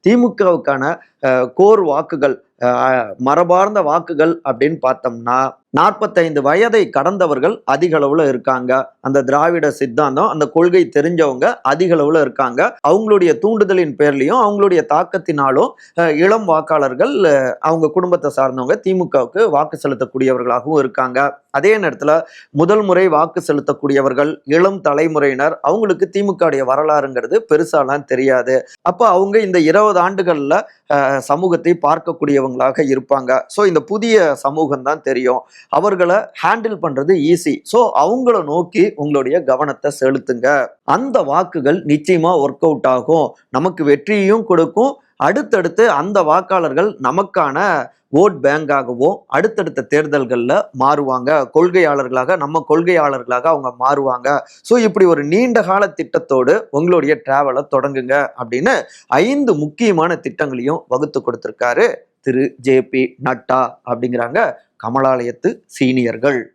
திமுகவுக்கான core வாக்குகள், மரபார்ந்த வாக்குகள் அப்படின்னு பார்த்தோம்னா 45 வயதை கடந்தவர்கள் அதிக அளவுல இருக்காங்க. அந்த திராவிட சித்தாந்தம், அந்த கொள்கை தெரிஞ்சவங்க அதிக அளவுல இருக்காங்க. அவங்களுடைய தூண்டுதலின் பேர்லயும் அவங்களுடைய தாக்கத்தினாலும் இளம் வாக்காளர்கள் அவங்க குடும்பத்தை சார்ந்தவங்க திமுகவுக்கு வாக்கு செலுத்தக்கூடியவர்களாகவும் இருக்காங்க. அதே நேரத்துல முதல் முறை வாக்கு செலுத்தக்கூடியவர்கள் இளம் தலைமுறையினர், அவங்களுக்கு திமுகவுடைய வரலாறுங்கிறது பெருசாலாம் தெரியாது. அப்ப அவங்க இந்த 20 ஆண்டுகள்ல சமூகத்தை பார்க்கக்கூடியவங்களாக இருப்பாங்க. ஸோ இந்த புதிய சமூகம் தான் தெரியும். அவர்களை ஹேண்டில் பண்றது ஈஸி. ஸோ அவங்கள நோக்கி உங்களுடைய கவனத்தை செலுத்துங்க. அந்த வாக்குகள் நிச்சயமா ஒர்க் அவுட் ஆகும், நமக்கு வெற்றியையும் கொடுக்கும். அடுத்தடுத்து அந்த வாக்காளர்கள் நமக்கான ஓட் பேங்காகவும் அடுத்தடுத்த தேர்தல்கள்ல மாறுவாங்க, கொள்கையாளர்களாக, நம்ம கொள்கையாளர்களாக அவங்க மாறுவாங்க. ஸோ இப்படி ஒரு நீண்ட கால திட்டத்தோடு உங்களுடைய டிராவலை தொடங்குங்க அப்படின்னு 5 முக்கியமான திட்டங்களையும் வகுத்து கொடுத்திருக்காரு திரு ஜே பி நட்டா அப்படிங்கிறாங்க கமலாலயத்து சீனியர்கள்.